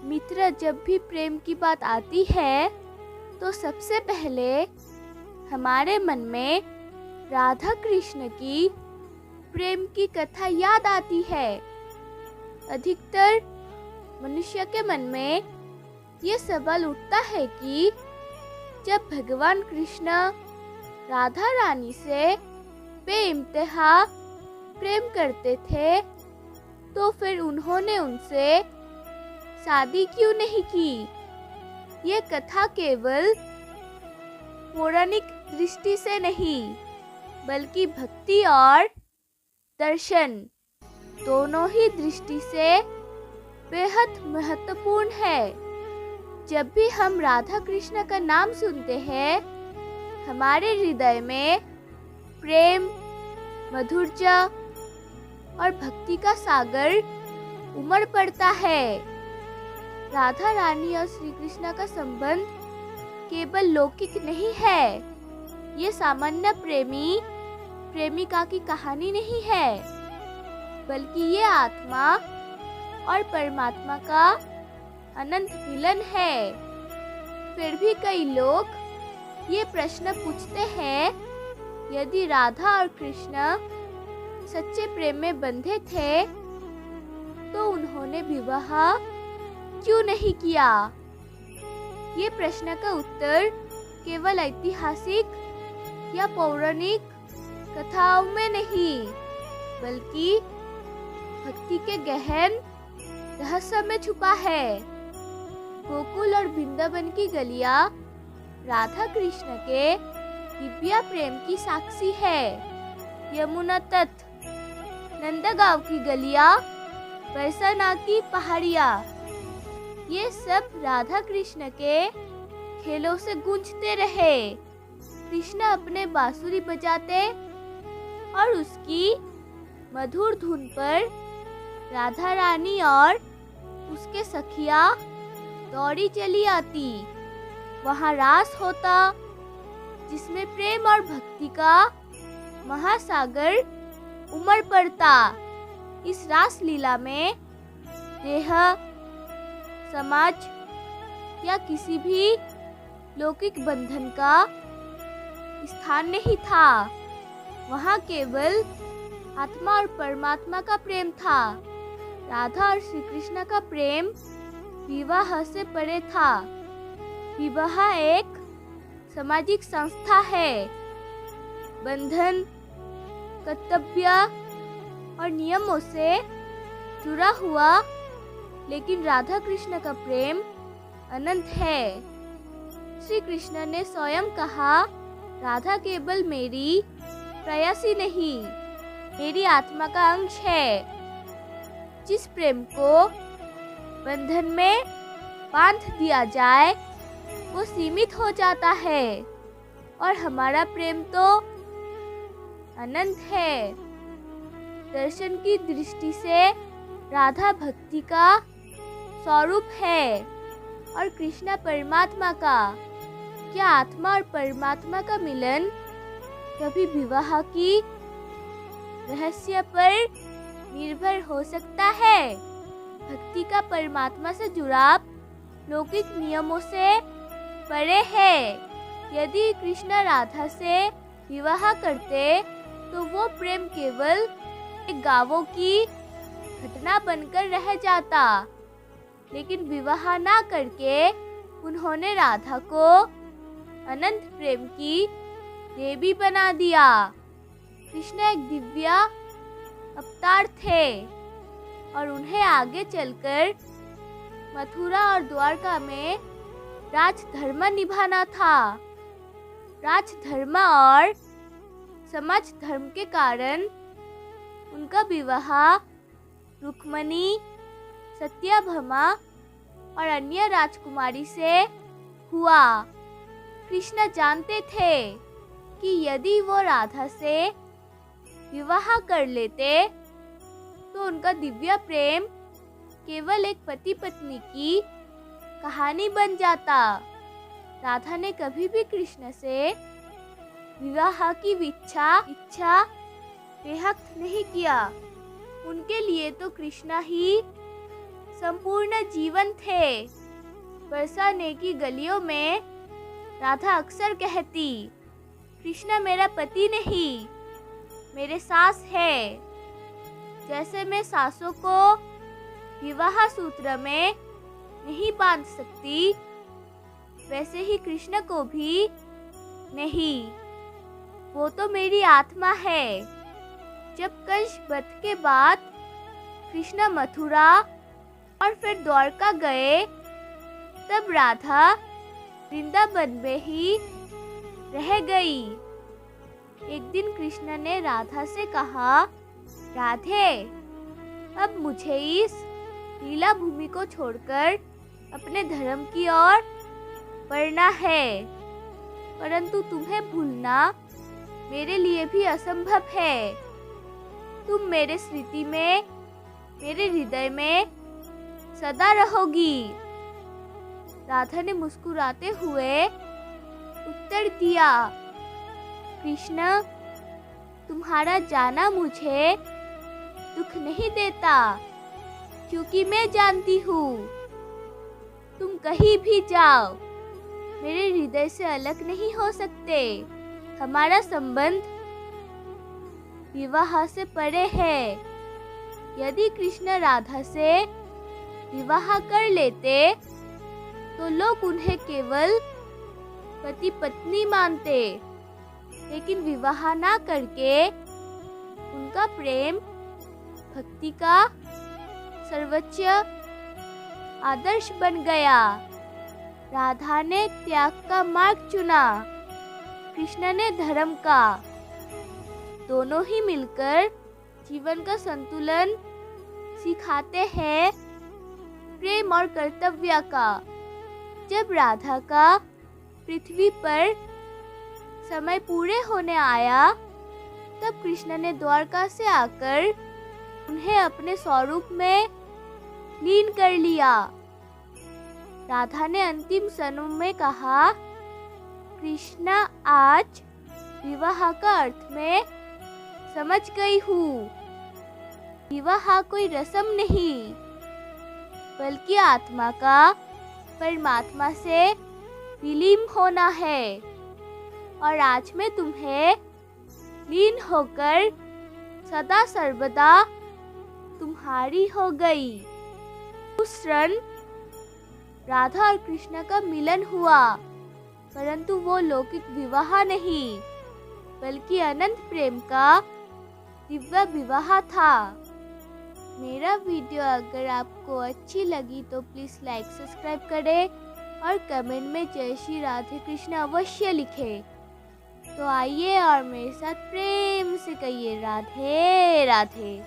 मित्र, जब भी प्रेम की बात आती है तो सबसे पहले हमारे मन में राधा कृष्ण की प्रेम की कथा याद आती है। अधिकतर मनुष्य के मन में ये सवाल उठता है कि जब भगवान कृष्ण राधा रानी से बेइंतहा प्रेम करते थे तो फिर उन्होंने उनसे शादी क्यों नहीं की। ये कथा केवल पौराणिक दृष्टि से नहीं बल्कि भक्ति और दर्शन दोनों ही दृष्टि से बेहद महत्वपूर्ण है। जब भी हम राधा कृष्ण का नाम सुनते हैं, हमारे हृदय में प्रेम, मधुरता और भक्ति का सागर उमड़ पड़ता है। राधा रानी और श्री कृष्ण का संबंध केवल लौकिक नहीं है। ये सामान्य प्रेमी प्रेमिका की कहानी नहीं है, बल्कि ये आत्मा और परमात्मा का अनंत मिलन है। फिर भी कई लोग ये प्रश्न पूछते हैं, यदि राधा और कृष्ण सच्चे प्रेम में बंधे थे तो उन्होंने विवाह क्यों नहीं किया। ये प्रश्न का उत्तर केवल ऐतिहासिक या पौराणिक कथाओं में नहीं बल्कि भक्ति के गहन रहस्य में छुपा है। गोकुल और वृंदावन की गलियां राधा कृष्ण के दिव्य प्रेम की साक्षी है। यमुना तट, नंदगांव की गलियां, बरसाना की पहाड़ियां, ये सब राधा कृष्ण के खेलों से गूंजते रहे। कृष्ण अपने बांसुरी बजाते और उसकी मधुर धुन पर राधा रानी और उसके सखियां दौड़ी चली आती। वहाँ रास होता जिसमें प्रेम और भक्ति का महासागर उमड़ पड़ता। इस रास लीला में देह, समाज या किसी भी लौकिक बंधन का स्थान नहीं था। वहाँ केवल आत्मा और परमात्मा का प्रेम था। राधा और श्री कृष्ण का प्रेम विवाह से परे था। विवाह एक सामाजिक संस्था है। बंधन, कर्तव्य और नियमों से जुड़ा हुआ, लेकिन राधा कृष्ण का प्रेम अनंत है। श्री कृष्ण ने स्वयं कहा, राधा केवल मेरी प्रेयसी नहीं, मेरी आत्मा का अंश है। जिस प्रेम को बंधन में बांध दिया जाए वो सीमित हो जाता है, और हमारा प्रेम तो अनंत है। दर्शन की दृष्टि से राधा भक्ति का स्वरूप है और कृष्ण परमात्मा का। क्या आत्मा और परमात्मा का मिलन कभी विवाह की रहस्य पर निर्भर हो सकता है? भक्ति का परमात्मा से जुड़ाव लौकिक नियमों से परे है। यदि कृष्ण राधा से विवाह करते तो वो प्रेम केवल एक गावों की घटना बनकर रह जाता, लेकिन विवाह ना करके उन्होंने राधा को अनंत प्रेम की देवी बना दिया। कृष्ण एक दिव्य अवतार थे और उन्हें आगे चलकर मथुरा और द्वारका में राजधर्म निभाना था। राजधर्म और समाज धर्म के कारण उनका विवाह रुक्मणी, सत्यभामा और अन्य राजकुमारी से हुआ। कृष्ण जानते थे कि यदि वो राधा से विवाह कर लेते तो उनका दिव्य प्रेम केवल एक पति पत्नी की कहानी बन जाता। राधा ने कभी भी कृष्ण से विवाह की इच्छा व्यक्त नहीं किया। उनके लिए तो कृष्ण ही संपूर्ण जीवन थे। बरसाने की गलियों में राधा अक्सर कहती, कृष्ण मेरा पति नहीं, मेरे सास है। जैसे मैं सासों को विवाह सूत्र में नहीं बांध सकती, वैसे ही कृष्ण को भी नहीं। वो तो मेरी आत्मा है। जब कंस वध के बाद कृष्ण मथुरा और फिर द्वारका गए, तब राधा वृंदावन में ही रह गई। एक दिन कृष्ण ने राधा से कहा, राधे, अब मुझे इस लीला भूमि को छोड़कर अपने धर्म की ओर बढ़ना है, परंतु तुम्हें भूलना मेरे लिए भी असंभव है। तुम मेरे स्मृति में, मेरे हृदय में सदा रहोगी। राधा ने मुस्कुराते हुए उत्तर दिया, कृष्ण, तुम्हारा जाना मुझे दुख नहीं देता, क्योंकि मैं जानती हूँ तुम कहीं भी जाओ, मेरे हृदय से अलग नहीं हो सकते। हमारा संबंध विवाह से परे है। यदि कृष्ण राधा से विवाह कर लेते तो लोग उन्हें केवल पति पत्नी मानते, लेकिन विवाह ना करके उनका प्रेम भक्ति का सर्वोच्च आदर्श बन गया। राधा ने त्याग का मार्ग चुना, कृष्ण ने धर्म का। दोनों ही मिलकर जीवन का संतुलन सिखाते हैं, प्रेम और कर्तव्य का। जब राधा का पृथ्वी पर समय पूरे होने आया, तब कृष्ण ने द्वारका से आकर उन्हें अपने स्वरूप में लीन कर लिया। राधा ने अंतिम क्षणों में कहा, कृष्ण, आज विवाह का अर्थ मैं समझ गई हूँ। विवाह कोई रस्म नहीं, बल्कि आत्मा का परमात्मा से विलीन होना है। और आज मैं तुम्हें लीन होकर सदा सर्वदा तुम्हारी हो गई। उस क्षण राधा और कृष्ण का मिलन हुआ, परंतु वो लौकिक विवाह नहीं, बल्कि अनंत प्रेम का दिव्य विवाह था। मेरा वीडियो अगर आपको अच्छी लगी तो प्लीज़ लाइक सब्सक्राइब करें और कमेंट में जय श्री राधे कृष्ण अवश्य लिखें। तो आइए और मेरे साथ प्रेम से कहिए, राधे राधे।